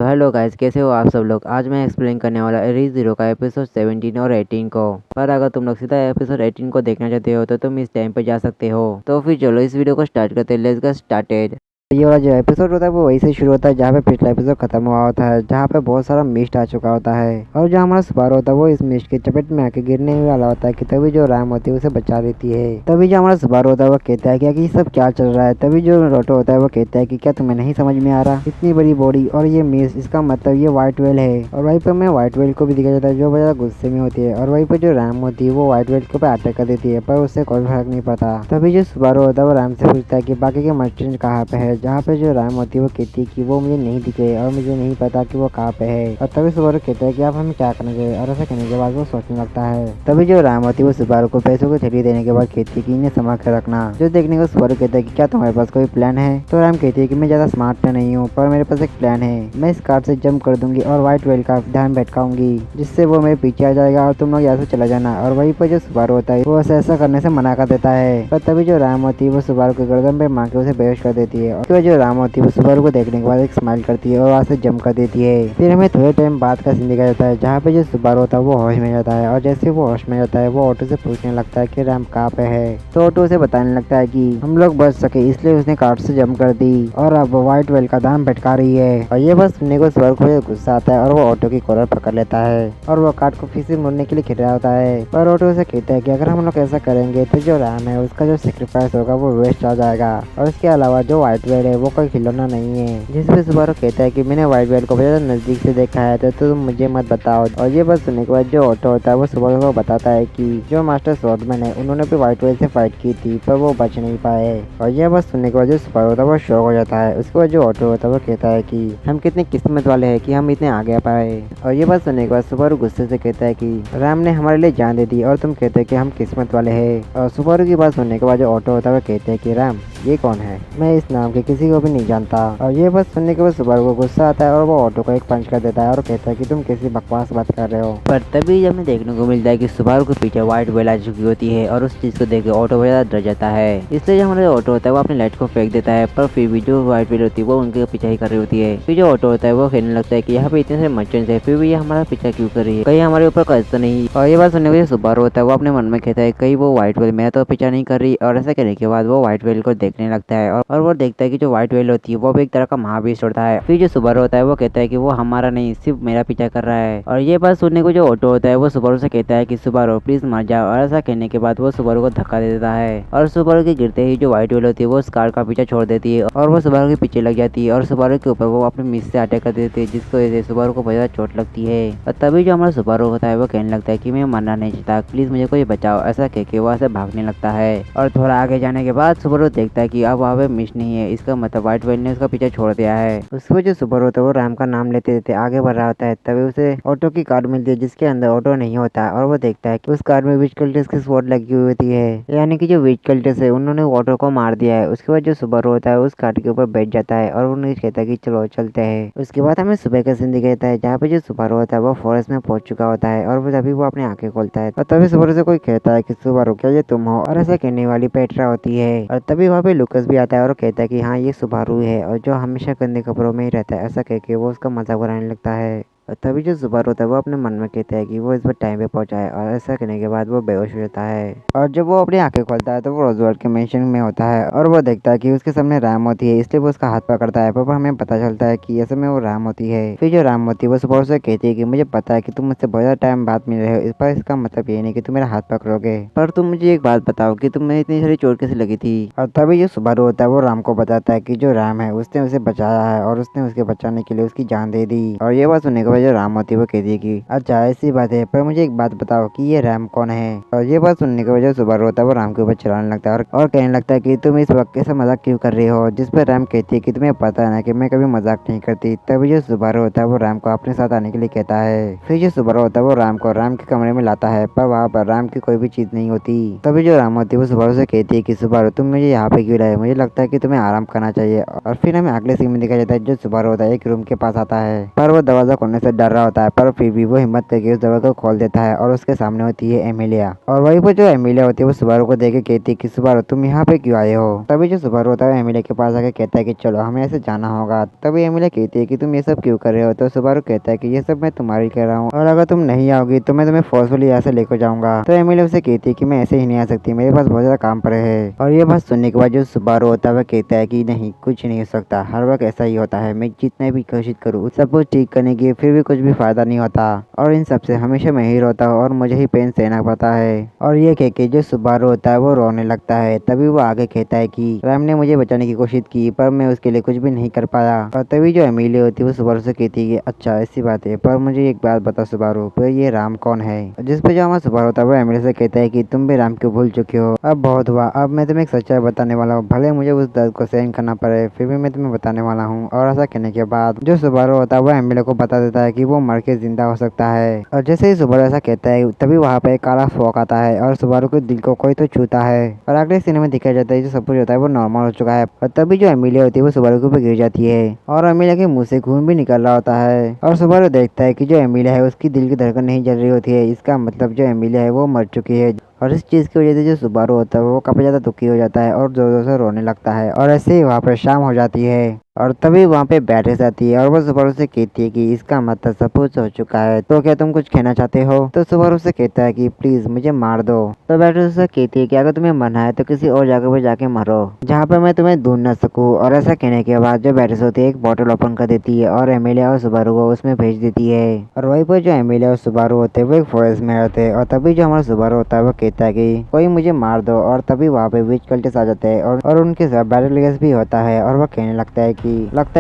तो hello guys, कैसे हो आप सब लोग। आज मैं एक्सप्लेन करने वाला री जीरो का एपिसोड 17 और 18 को। पर अगर तुम लोग सीधा एपिसोड 18 को देखना चाहते हो तो तुम इस टाइम पे जा सकते हो। तो फिर चलो इस वीडियो को स्टार्ट करते हैं। Let's get started. ये वाला जो एपिसोड होता है वो वही से शुरू होता है जहाँ पे पिछला एपिसोड खत्म हुआ होता है, जहाँ पे बहुत सारा मिस्ट आ चुका होता है और जो हमारा सुबारू होता है वो इस मिस्ट की चपेट में आके गिरने ही वाला होता है कि तभी जो रैम होती है उसे बचा लेती है। तभी जो हमारा सुबारू होता है वो कहता है कि ये सब क्या चल रहा है। तभी जो रोटो होता है वो कहता है कि क्या तुम्हें नहीं समझ में आ रहा, इतनी बड़ी बॉडी और ये मिस्ट, इसका मतलब ये व्हाइट वेल है। और वहीं पर हमें व्हाइट वेल को भी दिखाया जाता है जो बड़ा गुस्से में होती है और वहीं पर जो रैम होती है वो व्हाइट वेल के ऊपर अटैक कर देती है, पर उससे कोई फर्क नहीं पड़ता। तभी जो सुबारू होता है वो रैम से पूछता है कि बाकी के मर्चेंट कहाँ पे है, जहाँ पे जो रैम होती है वो कहती है कि वो मुझे नहीं दिखे और मुझे नहीं पता कि वो कहाँ पे है। और तभी सुबारू कहता है कि आप हमें क्या करना चाहिए, और ऐसा कहने के बाद वो सोचने लगता है। तभी जो रैम होती है वो सुबारू को पैसों की थैली देने के बाद कहती है कि इन्हें संभाल कर रखना। जो देखने को सुबारू कहता है कि क्या तुम्हारे पास कोई प्लान है। तो रैम कहती है कि मैं ज्यादा स्मार्ट तो नहीं हूँ, पर मेरे पास एक प्लान है। मैं इस कार से जंप कर दूंगी और व्हाइट वेल का ध्यान भटकाऊंगी, जिससे वो मेरे पीछे आ जाएगा और तुम लोग यहाँ से चला जाना। और वहीं पर जो सुबारू होता है वो ऐसा करने से मना कर देता है। पर तभी जो रैम होती है वो सुबारू के गर्दन पे मार के उसे बेहोश कर देती है। और जो रैम होती है वो सुबारू को देखने के बाद एक स्माइल करती है और वहाँ से जंप कर देती है। फिर हमें थोड़े टाइम बाद का सीन दिखाया जाता है जहाँ पे जो सुबारू होता है वो होश में जाता है। और जैसे वो होश में जाता है वो ऑटो से पूछने लगता है कि रैम कहाँ पे है। तो ऑटो उसे बताने लगता है कि हम लोग बच सके इसलिए उसने कार से जंप कर दी और अब व्हाइट वेल का दाम भटका रही है। और ये बस सुनने को सुबारू को गुस्सा आता है और वो ऑटो की कॉलर पकड़ लेता है और वो कार को फिर से मुड़ने के लिए खड़ा होता है। पर ऑटो उसे कहता है कि अगर हम लोग ऐसा करेंगे तो जो रैम है उसका जो सेक्रीफाइस होगा वो वेस्ट आ जाएगा, और इसके अलावा जो व्हाइट वेल है वो कोई खिलौना नहीं है। जिसपे सुबारू कहता है कि मैंने व्हाइट वेल को बहुत नजदीक से देखा है तो तुम मुझे मत बताओ। और ये बात सुनने के बाद जो ऑटो होता है वो सुबारू को बताता है कि जो मास्टर स्वॉर्डमैन है उन्होंने भी व्हाइट वेल से फाइट की थी पर वो बच नहीं पाए। और ये बात सुनने के बाद जो सुबारू होता है वो शॉक हो जाता है। उसके बाद जो ऑटो होता है वो कहता है कि हम कितने किस्मत वाले हैं कि हम इतने आगे पाए। और ये बात सुनने के बाद सुबारू गुस्से से कहता है कि रैम ने हमारे लिए जान दे दी और तुम कहते हैं कि हम किस्मत वाले हैं। और सुबारू की बात सुनने के बाद जो ऑटो होता है वो कहते हैं कि रैम ये कौन है, मैं इस नाम के किसी को भी नहीं जानता। और ये बात सुनने के बाद सुबारू को गुस्सा आता है और वो ऑटो को एक पंच कर देता है और कहता है कि तुम कैसी बकवास बात कर रहे हो। पर तभी हमें देखने को मिलता है कि सुबारू के पीछे व्हाइट वेल आ चुकी होती है और उस चीज को देख के ऑटो बहुत ज्यादा डर जाता है। इसलिए जो हमारा ऑटो होता है वो अपनी लाइट को फेंक देता है, पर फिर भी जो व्हाइट वेल होती है वो उनके पीछे ही कर रही होती है। फिर जो ऑटो होता है वो कहने लगता है कि यहाँ पे इतने सारे मर्चेंट्स है फिर भी ये हमारा पीछा क्यों कर रही है, कहीं हमारे ऊपर कर्ज तो नहीं। और ये बात सुनने के बाद सुबारू होता है वो अपने मन में कहता है कहीं वो व्हाइट वेल मेरा तो पीछा नहीं कर रही। और ऐसा कहने के बाद वो व्हाइट वेल को देखने लगता है और वो देखता है कि जो व्हाइट वेल होती है वो भी एक तरह का महाबीस्ट होता है। फिर जो सुबारू होता है वो कहता है कि वो हमारा नहीं सिर्फ मेरा पीछा कर रहा है। और ये बात सुनने को जो ऑटो होता है वो सुबारू से कहता है कि सुबारू प्लीज मर जाओ। और ऐसा कहने के बाद वो सुबारू को धक्का दे देता है और सुबारू के गिरते ही जो व्हाइट वेल होती है वो उस कार का पीछा छोड़ देती है और वो सुबारू के पीछे लग जाती है और सुबारू के ऊपर वो अपने मिस से अटैक कर देती है, जिसकी वजह से सुबारू को बहुत ज्यादा चोट लगती है। और तभी जो हमारा सुबारू होता है वो कहने लगता है कि मैं मरना नहीं चाहता, प्लीज मुझे कोई बचाओ। ऐसा कह के वो ऐसे भागने लगता है और थोड़ा आगे जाने के बाद सुबारू देखता है कि अब वहाँ पे मिस नहीं है, इसका मतलब व्हाइट वेल ने उसका पीछे छोड़ दिया है। उसकी वजह सुबारू होता है वो रैम का नाम लेते लेते आगे बढ़ रहा होता है। तभी उसे ऑटो की कार मिलती है जिसके अंदर ऑटो नहीं होता है और वो देखता है कि उस कार में विच कल्टस की स्वॉर्ड लगी हुई होती है, यानी कि जो विच कल्टस है उन्होंने ऑटो को मार दिया है। उसके बाद जो सुबारू होता है उस कार के ऊपर बैठ जाता है और उन्हें कहता है कि चलो चलते हैं। उसके बाद हमें सुबह का सीन दिखाता है जहाँ पे जो सुबारू होता है वो फॉरेस्ट में पहुंच चुका होता है और तभी वो अपनी आंखें खोलता है और तभी सुबारू से कोई कहता है कि सुबारू क्या ये तुम हो। और ऐसा कहने वाली पेट्रा होती है और तभी वहाँ पे लुकस भी आता है और कहता है कि हाँ ये सुबारू है और जो हमेशा गंदे कपड़ों में ही रहता है। ऐसा कह के वो उसका मजाक बनाने लगता है। और तभी जो सुबारू होता है वो अपने मन में कहता है कि वो इस बार टाइम पे पहुंचा है। और ऐसा करने के बाद वो बेहोश हो जाता है और जब वो अपनी आंखें खोलता है तो वो रोजवर्ल्ड के मेंशन में होता है और वो देखता है कि उसके सामने रैम होती है, इसलिए वो उसका हाथ पकड़ता है। पर हमें पता चलता है कि ऐसे में वो रैम होती है। फिर जो रैम होती है वो सुबारू से कहती है कि मुझे पता है कि तुम मुझसे बहुत ज्यादा टाइम बाद मिल रहे हो, इस पर इसका मतलब ये नहीं कि तुम मेरा हाथ पकड़ोगे, पर तुम मुझे एक बात बताओ कि तुम्हें इतनी सारी चोट कैसे लगी थी। और तभी जो सुबारू होता है वो रैम को बताता है कि जो रैम है उसने उसे बचाया है और उसने उसके बचाने के लिए उसकी जान दे दी। और ये बात सुनने के बाद जो रैम होती है वो कहती है कि अच्छा ऐसी बात है, पर मुझे एक बात बताओ कि ये रैम कौन है। और ये बात सुनने के बाद जो सुबारू होता है वो रैम के ऊपर चिल्लाने लगता है और कहने लगता है कि तुम इस वक्त कैसा मजाक क्यों कर रही हो। जिस पर रैम कहती है कि तुम्हें पता है ना कि मैं कभी मजाक नहीं करती। तभी जो सुबारू होता है वो रैम को अपने साथ आने के लिए कहता है। फिर जो सुबारू होता है वो रैम को रैम के कमरे में लाता है, पर वहाँ पर रैम की कोई भी चीज नहीं होती। तभी जो रैम होती है वो सुबारू से कहती है कि सुबारू तुम मुझे यहाँ पे क्यों लाए, मुझे लगता है कि तुम्हें आराम करना चाहिए। और फिर हमें अगले सीन में दिखाया जाता है जो सुबारू होता है एक रूम के पास आता है, पर वो दरवाजा खोलने से से डर रहा होता है, पर फिर भी वो हिम्मत करके उस दरवाजे को खोल देता है और उसके सामने होती है एमिलिया। और वहीं पर जो एमिलिया होती है वो सुबारू को देख के कहती है कि सुबारू तुम यहाँ पे क्यों आए हो। तभी जो सुबारू होता है एमिलिया के पास आके कहता है कि चलो हमें ऐसे जाना होगा। तभी एमिलिया कहती है कि तुम ये सब क्यों कर रहे हो। तो सुबारू कहता है कि ये सब मैं तुम्हारी कह रहा हूँ और अगर तुम नहीं आओगी तो मैं तुम्हें फोर्सफुली यहाँ से लेकर जाऊंगा। तो एमिलिया उसे कहती है कि मैं ऐसे ही नहीं आ सकती, मेरे पास बहुत ज्यादा काम पड़े है। और ये बात सुनने के बाद जो सुबारू होता है वह कहता है कि नहीं, कुछ नहीं हो सकता, हर वक्त ऐसा ही होता है, मैं जितना भी कोशिश करूँ सब कुछ ठीक करने की फिर भी कुछ भी फायदा नहीं होता और इन सबसे हमेशा मैं ही रोता हूँ और मुझे ही पेन सहना पड़ता है। और ये कह के जो सुबारू होता है वो रोने लगता है। तभी वो आगे कहता है कि रैम ने मुझे बचाने की कोशिश की पर मैं उसके लिए कुछ भी नहीं कर पाया। और तभी जो एमिली होती है वो सुबारू से कहती है कि अच्छा ऐसी बात है, पर मुझे एक बात बता सुबारू, पर ये राम कौन है। जिस पे जो हमारा सुबारू होता है वो एमिली से कहता है कि तुम भी राम को भूल चुके हो, अब बहुत हुआ, अब मैं तुम्हें एक सच्चाई बताने वाला हूँ, भले मुझे उस दर्द को सहन करना पड़े फिर भी मैं तुम्हें बताने वाला हूँ। और ऐसा कहने के बाद जो सुबारू होता है वो एमिली को बता देता है कि वो मर के जिंदा हो सकता है। और जैसे ही सुबारू ऐसा कहता है तभी वहाँ पे एक काला फोक आता है और सुबारू के दिल को कोई तो छूता है। और अगले सीन में दिखाया जाता है जो सब कुछ होता है वो नॉर्मल हो चुका है। और तभी जो एमिलिया होती है वो सुबारू के ऊपर गिर जाती है और एमिलिया के मुंह से खून भी निकल रहा होता है। और सुबारू देखता है कि जो एमिलिया है उसकी दिल की धड़कन नहीं जल रही होती है, इसका मतलब जो एमिलिया है वो मर चुकी है। और इस चीज की वजह से जो सुबारू होता है वो काफी ज्यादा दुखी हो जाता है और जोर जोर से रोने लगता है। और ऐसे ही वहाँ पर शाम हो जाती है और तभी वहाँ पे बैटरीज आती है और वो सुबारू से कहती है कि इसका मतलब सब कुछ हो चुका है, तो क्या तुम कुछ कहना चाहते हो। तो सुबारू से कहता है कि प्लीज मुझे मार दो। तो बैटरीज से कहती है कि अगर तुम्हें मरना है तो किसी और जगह पे जाके मरो जहाँ पे मैं तुम्हें ढूंढ न सकूँ। और ऐसा कहने के बाद जो बैटरीज होती है एक बॉटल ओपन कर देती है और एमिलिया और सुबारू को उसमें भेज देती है। और वहीं पर जो एमिलिया और सुबारू होते हैं वो एक फॉरेस्ट में रहते हैं। और तभी जो हमारा सुबारू होता है वो कहता है कि कोई मुझे मार दो। और तभी वहाँ पे विच कल्टिस्ट आ जाते हैं और उनके साथ बैटल भी होता है। और वह कहने लगता है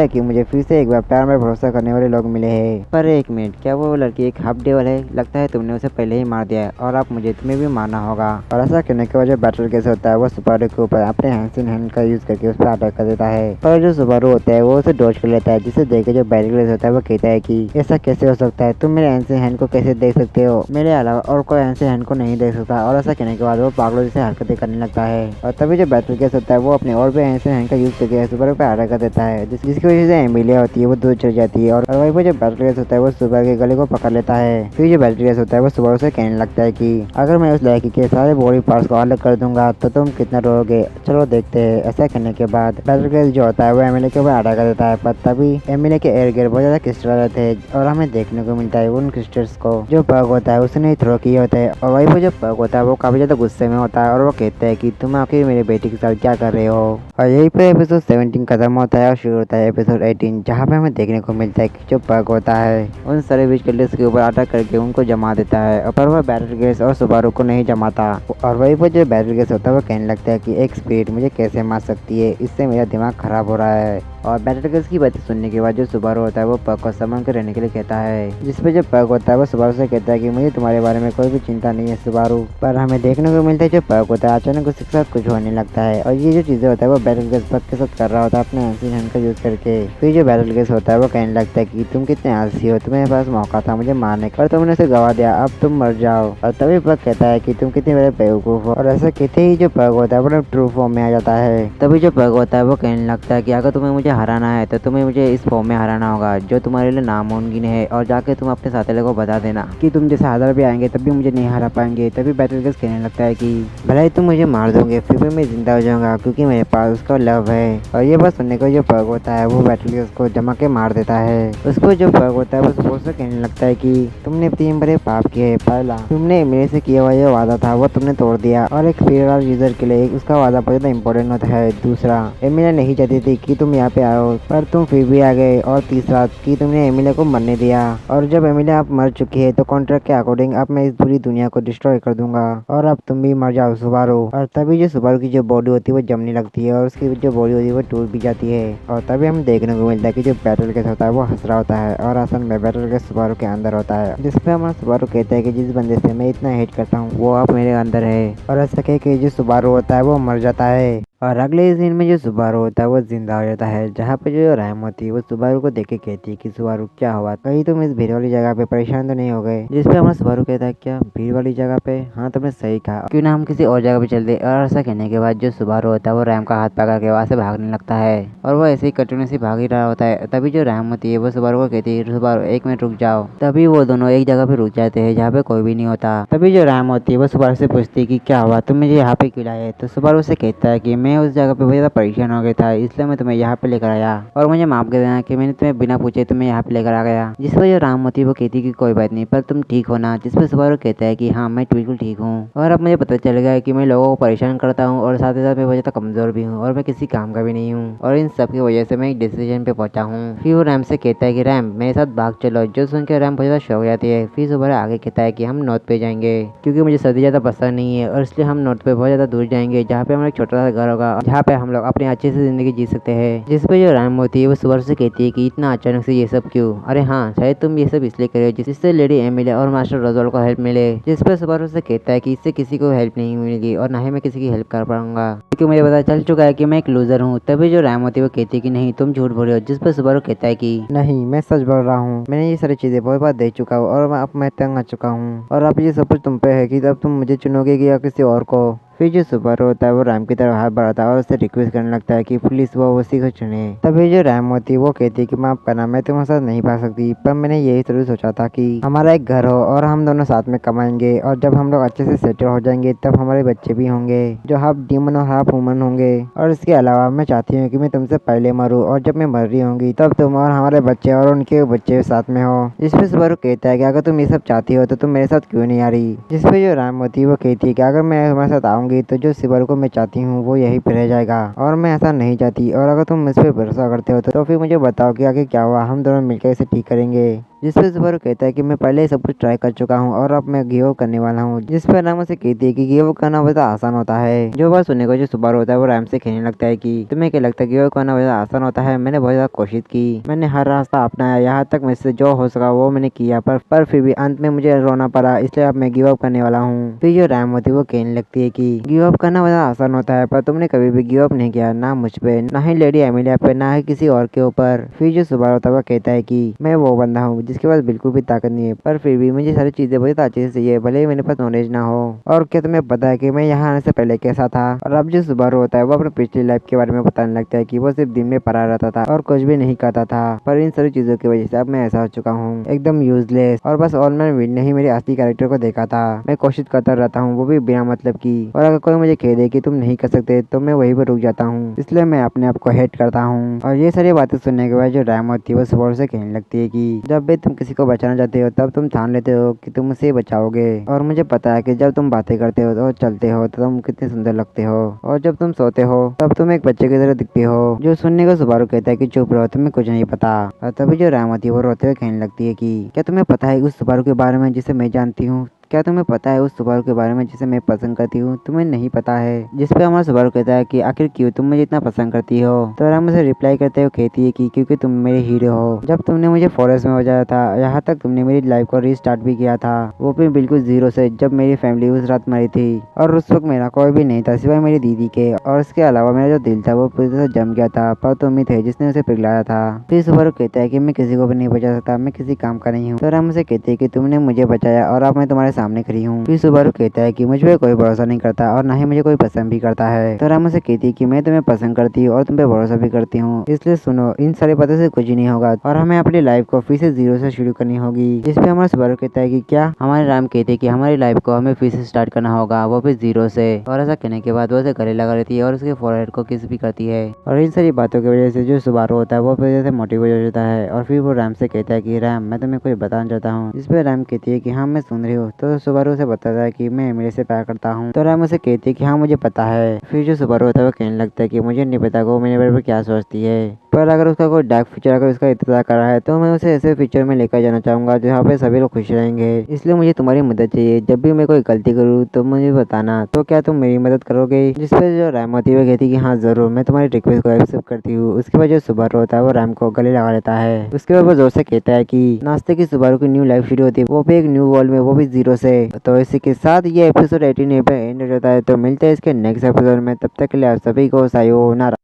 कि मुझे फिर से एक बार प्यार में भरोसा करने वाले लोग मिले हैं। पर एक मिनट, क्या वो लड़की एक हाफ डेवल है? लगता है तुमने उसे पहले ही मार दिया है और अब मुझे तुम्हें भी मारना होगा। और ऐसा कहने के बाद जो बैटल केस होता है वो सुबारू के ऊपर अपने हैंड्स इन हैंड का यूज करके उस पर अटैक कर देता है। पर जो सुबारू होता है वो उसे डॉज कर लेता है, जिसे देख के जो बैटल केस होता है वो कहता है कि ऐसा कैसे हो सकता है, तुम मेरे हैंड्स इन हैंड को कैसे देख सकते हो, मेरे अलावा और कोई हैंड्स इन हैंड को नहीं देख सकता। और ऐसा कहने के बाद वो पागलों जैसे हरकतें करने लगता है। और तभी जो बैटल केस होता है वो अपने और भी हैंड्स इन हैंड का यूज करके सुबारू पे अटैक कर देता है, जिसकी वजह से एमिलिया होती है वो दूर चल जाती है। और वहीं पर जो बैटल केस होता है वो सुबारू के गले को पकड़ लेता है। फिर जो बैटल केस होता है वो सुबारू से कहने लगता है कि अगर मैं उस लड़की के सारे बॉडी पार्ट्स को अलग कर दूंगा तो तुम कितना रोओगे, चलो देखते हैं। ऐसा करने के बाद बैटल केस जो होता है वो एमिलिया के ऊपर अटैक कर देता है। पर तभी एमिलिया के इर्द गिर्द बहुत ज्यादा क्रिस्टल रहते हैं और हमें देखने को मिलता है उन क्रिस्टल्स को जो पग होता है उसने थ्रो किए होते हैं। और वहीं पर जो पग होता है वो काफी ज्यादा गुस्से में होता है और वो कहता है कि तुम आखिर मेरे बेटे के साथ क्या कर रहे हो। और यही पे एपिसोड 17 खत्म होता है और शुरू होता है एपिसोड 18, जहाँ पे हमें देखने को मिलता है कि जो पग होता है उन सारे विच कल्टिस्ट के ऊपर अटैक करके उनको जमा देता है। पर वह बैटल केस और सुबारू को नहीं जमाता। और वहीं पर जो बैटल केस होता है वो कहने लगता है कि एक स्पिरिट मुझे कैसे मार सकती है, इससे मेरा दिमाग खराब हो रहा है। और बैटल केस की बातें सुनने के बाद जो सुबारू होता है वो पग को संभाल कर रहने के लिए कहता है, जिसपे जो पग होता है वो सुबारू से कहता है कि मुझे तुम्हारे बारे में कोई भी चिंता नहीं है सुबारू। पर हमें देखने को मिलता है जो पग होता है अचानक उसके साथ कुछ होने लगता है और ये जो चीजें होता है वो बैटल केस पग के साथ कर रहा होता है अपने एंसियन हैंड का यूज करके। फिर जो बैटल केस होता है वो कहने लगता है कि तुम कितने आलसी हो, तुम्हारे पास मौका था मुझे मारने का और तुमने उसे गवा दिया, अब तुम मर जाओ। और तभी पग कहता है कि तुम कितने बड़े बेवकूफ हो। और ऐसा कहते ही जो पग होता है वो ट्रू फॉर्म में आ जाता है। तभी जो पग होता है वो कहने लगता है कि अगर तुम्हें मुझे हराना है तो तुम्हें मुझे इस फॉर्म में हराना होगा जो तुम्हारे लिए नामुमकिन है। और जाके तुम अपने साथियों को बता देना कि तुम जैसे हजार भी आएंगे तब भी मुझे नहीं हरा पाएंगे। तभी बैटल केस कहने लगता है कि भले ही तुम मुझे मार दोगे फिर भी मैं जिंदा हो जाऊंगा क्योंकि मेरे पास उसका लव है। और ये बात सुनने को जो पग होता है वो बैटल केस को जमा के मार देता है। उसको जो पग होता है वो सुबारू से कहने लगता है कि तुमने 3 बड़े पाप किए। पहला, तुमने मेरे से किया हुआ जो वादा था वो तुमने तोड़ दिया और एक स्पिरिट यूजर के लिए उसका वादा बहुत ज्यादा इंपॉर्टेंट होता है। दूसरा, एमिलिया नहीं चाहती थी कि तुम यहाँ पे आओ पर तुम फिर भी आ गए। और तीसरा कि तुमने एमिलिया को मरने दिया और जब एमिलिया अब मर चुकी है तो कॉन्ट्रैक्ट के अकॉर्डिंग अब मैं इस पूरी दुनिया को डिस्ट्रॉय कर दूंगा और अब तुम भी मर जाओ सुबारू। और तभी जो सुबारू की जो बॉडी होती है वो जमने लगती है और उसकी जो बॉडी होती है वो टूट भी जाती है। और तभी हम देखने को मिलता है कि जो बैटल केस होता है वो हंस रहा होता है और असल में बैटल केस सुबारू के अंदर होता है, जिसपे हमारा सुबारू कहता है कि जिस बंदे से मैं इतना हेट करता हूँ वो अब मेरे अंदर है। और ऐसा कह के जो सुबारू होता है वो मर जाता है। और अगले सीन में जो सुबारू होता है वो जिंदा हो जाता है, जहाँ पे जो रैम होती है वो सुबारू को देख के कहती है कि सुबारू क्या हुआ, कहीं तुम इस भीड़ वाली जगह पे परेशान तो नहीं हो गए। जिसपे हमारा सुबारू कहता है क्या भीड़ वाली जगह पे, हाँ तुमने सही कहा, क्यों ना हम किसी और जगह पे चलते। और ऐसा कहने के बाद जो सुबारू होता है वो रैम का हाथ पकड़ के वहाँ से भागने लगता है और वो ऐसे ही कटुने से भाग ही रहा होता है। तभी जो रैम होती है वो सुबारू को कहती है सुबारू 1 मिनट रुक जाओ। तभी वो दोनों एक जगह पे रुक जाते हैं जहाँ पे कोई भी नहीं होता। तभी जो रैम होती है वो सुबारू से पूछती है कि क्या हुआ, तुम मुझे यहाँ पे क्यों लाए। तो सुबारू से कहता है कि मैं उस जगह पे बहुत ज्यादा परेशान हो गया था, इसलिए मैं तुम्हें यहाँ पे लेकर आया और मुझे माफ कर देना कि मैंने तुम्हें बिना पूछे तुम्हें यहाँ पे लेकर आ गया। जिस पर जो राम होती है वो कहती है कि कोई बात नहीं, पर तुम ठीक हो ना। जिस पर सुबारू कहता है कि हाँ मैं बिल्कुल ठीक हूँ और अब मुझे पता चल गया है कि मैं लोगों को परेशान करता हूँ और साथ ही साथ मैं बहुत ज्यादा कमजोर भी हूँ और मैं किसी काम का भी नहीं हूँ और इन सब की वजह से मैं एक डिसीजन पे पहुंचा हूँ। फिर वो रैम से कहता है कि रैम मेरे साथ भाग चलो। जो सुन के रैम बहुत ज्यादा शौक हो जाती है। फिर सुबारू आगे कहता है कि हम नॉर्थ पे जाएंगे क्योंकि मुझे सर्दी ज्यादा पसंद नहीं है और इसलिए हम नॉर्थ पे बहुत ज्यादा दूर जाएंगे जहाँ पे हमारा एक छोटा सा घर होगा जहाँ पे हम लोग अपनी अच्छे से जिंदगी जी सकते हैं। जिस पे जो रैम होती है वो सुबारू से कहती है कि इतना अचानक से ये सब क्यों। अरे हाँ शायद तुम ये सब इसलिए कर रहे हो जिससे लेडी एमिलिया और मास्टर रोजोल को हेल्प मिले। जिस पे सुबारू से कहता है कि इससे किसी को हेल्प नहीं मिलेगी और ना ही मैं किसी की हेल्प कर पाऊंगा क्योंकि मुझे पता चल चुका है कि मैं एक लूजर हूँ। तभी जो रैम होती है वो कहती है कि नहीं तुम झूठ बोल रहे हो। जिस पर सुबारू कहता है कि नहीं मैं सच बोल रहा हूँ, मैंने ये सारी चीजें बहुत बार देख चुका हूँ और अब मैं तंग आ चुका हूँ और अब ये सब कुछ तुम पे है कि अब तुम मुझे चुनोगे कि या किसी और को। फिर जो सुबारू होता है वो रैम की तरफ हाथ बढ़ाता है और उससे रिक्वेस्ट करने लगता है कि प्लीज वो उसी को चुने। तभी जो रैम होती है वो कहती है कि माफ करना मैं तुम्हारे साथ नहीं भाग सकती, पर मैंने यही जरूर सोचा था कि हमारा एक घर हो और हम दोनों साथ में कमाएंगे और जब हम लोग अच्छे से सेटल हो जाएंगे तब हमारे बच्चे भी होंगे जो हाफ डीमन और हाफ वुमन होंगे। और इसके अलावा मैं चाहती हूँ कि मैं तुमसे पहले मरूँ और जब मैं मर रही होंगी तब तुम और हमारे बच्चे और उनके बच्चे साथ में हो। जिसपे सुबारू कहता है कि अगर तुम ये सब चाहती हो तो तुम मेरे साथ क्यों नहीं आ रही। जिसपे जो रैम होती है वो कहती है कि अगर मैं तुम्हारे साथ आऊंगी तो जो सुबारू को मैं चाहती हूँ वो यहीं पे रह जाएगा और मैं ऐसा नहीं चाहती। और अगर तुम मुझ पर भरोसा करते हो तो फिर मुझे बताओ कि आगे क्या हुआ, हम दोनों मिलकर इसे ठीक करेंगे। जिस पर सुबारू कहता है कि मैं पहले ही सब कुछ ट्राई कर चुका हूँ और अब मैं गिव अप करने वाला हूँ। जिस पर रैम से कहती है कि गिव अप करना बहुत आसान होता है। जो बात सुनने को जो सुबारू होता है वो रैम से कहने लगता है कि तुम्हें क्या लगता है गिव अप करना बहुत आसान होता है। मैंने बहुत ज्यादा कोशिश की, मैंने हर रास्ता अपनाया, यहाँ तक मुझसे जो हो सका वो मैंने किया, पर फिर भी अंत में मुझे रोना पड़ा, इसलिए अब मैं गिव अप करने वाला हूँ। फिर जो रैम होती है वो कहने लगती है कि गिव अप करना बहुत आसान होता है पर तुमने कभी भी गिव अप नहीं किया, ना मुझ पे, ना ही लेडी एमिलिया पे, ना ही किसी और के ऊपर। फिर जो सुबारू होता है वो कहता है कि मैं वो बंदा हूँ जिसके पास बिल्कुल भी ताकत नहीं है, पर फिर भी मुझे सारी चीजें बहुत अच्छे से चाहिए भले ही मेरे पास नॉलेज ना हो। और क्या तुम्हें पता है कि मैं यहाँ आने से पहले कैसा था। और अब जो सुबारू होता है वो अपने पिछली लाइफ के बारे में बताने लगता है कि वो सिर्फ दिन में पड़ा रहता था और कुछ भी नहीं करता था, पर इन सारी चीजों की वजह से अब मैं ऐसा हो चुका हूँ एकदम यूजलेस और बस ऑनलाइन विन ने ही मेरे असली कैरेक्टर को देखा था। मैं कोशिश करता रहता हूँ वो भी बिना मतलब की, और अगर कोई मुझे कह दे कि तुम नहीं कर सकते तो मैं वहीं पर रुक जाता हूँ, इसलिए मैं अपने आप को हेट करता हूँ। और ये सारी बातें सुनने के बाद जो रैम होती है वो सुबारू से कहने लगती है कि जब भी तुम किसी को बचाना चाहते हो तब तुम ठान लेते हो कि तुम उसे बचाओगे, और मुझे पता है कि जब तुम बातें करते हो और चलते हो तो तुम कितने सुंदर लगते हो, और जब तुम सोते हो तब तुम एक बच्चे की तरह दिखते हो। जो सुनने को सुबारू कहता है कि चुप रहो, तुम्हें कुछ नहीं पता। और तभी जो रैम होती है वो रोते हुए कहने लगती है कि क्या तुम्हें पता है उस सुबारू के बारे में जिसे मैं जानती हूँ, क्या तुम्हें पता है उस सुबारू के बारे में जिसे मैं पसंद करती हूँ, तुम्हें नहीं पता है। जिस पे हमारा सुबारू कहता है कि आखिर क्यों तुम मुझे इतना पसंद करती हो। तो रैम उसे रिप्लाई करते हुए कहती है कि क्योंकि तुम मेरे हीरो हो। जब तुमने मुझे फॉरेस्ट में बचाया था, यहाँ तक तुमने मेरी लाइफ को रीस्टार्ट भी किया था, वो भी बिल्कुल जीरो से, जब मेरी फैमिली उस रात मरी थी और उस वक्त मेरा कोई भी नहीं था सिवाय मेरी दीदी के, और इसके अलावा मेरा जो दिल था वो पूरी तरह जम गया था, पर तुम ही थे जिसने उसे पिघलाया था। फिर सुबारू कहता है कि मैं किसी को भी नहीं बचा सकता, मैं किसी काम का नहीं हूँ। तो रैम उसे कहती है कि तुमने मुझे बचाया और अब मैं तुम्हारे सामने खड़ी हूँ। सुबारू कहता है कि मुझ पे कोई भरोसा नहीं करता और ना ही मुझे कोई पसंद भी करता है। तो रैम उसे कहती है कि मैं तुम्हें पसंद करती हूँ और तुम पे भरोसा भी करती हूँ, इसलिए सुनो, इन सारी बातों से कुछ नहीं होगा और हमें अपनी लाइफ को फिर से जीरो से शुरू करनी होगी। जिसपे हमारा सुबारू कहता है कि क्या। हमारे रैम कहते हैं कि हमारी लाइफ को हमें फिर से स्टार्ट करना होगा, वो भी जीरो से। और ऐसा कहने के बाद वो उसे गले लगा लेती है और उसके फोरहेड को किस भी करती है। और इन सारी बातों की वजह से जो सुबारू होता है वो वजह से मोटिवेट हो जाता है और फिर वो रैम से कहता है कि रैम मैं तुम्हें कुछ बताना चाहता हूँ। जिसपे रैम कहती है कि हाँ मैं सुन रही हूँ। तो सुबारू उसे बताता है कि मैं मेरे से प्यार करता हूँ। तो रैम उसे कहती है कि हाँ मुझे पता है। फिर जो सुबारू होता है वो कहने लगता है कि मुझे नहीं पता वो मेरे बारे में क्या सोचती है, पर अगर उसका कोई डार्क फ्यूचर अगर उसका इंतजार कर रहा है तो मैं उसे ऐसे फ्यूचर में लेकर जाना चाहूंगा जहाँ पे सभी लोग खुश रहेंगे। इसलिए मुझे तुम्हारी मदद चाहिए, जब भी मैं कोई गलती करूँ तो मुझे बताना। तो क्या तुम मेरी मदद करोगे। जिसपे जो रैम होती है वो कहती है कि हाँ जरूर, मैं तुम्हारी रिक्वेस्ट को एक्सेप्ट करती हूँ। उसके बाद जो सुबारू होता है वो रैम को गले लगा लेता है। उसके बाद वो जोर से कहता है कि नाश्ते की सुबारू की न्यू लाइफ शुरू होती है, वो भी एक न्यू वर्ल्ड में, वो भी जीरो से। तो इसी के साथ ये एपिसोड 18 पे एंड हो जाता है। तो मिलते हैं इसके नेक्स्ट एपिसोड में, तब तक के लिए आप सभी को सायोनारा।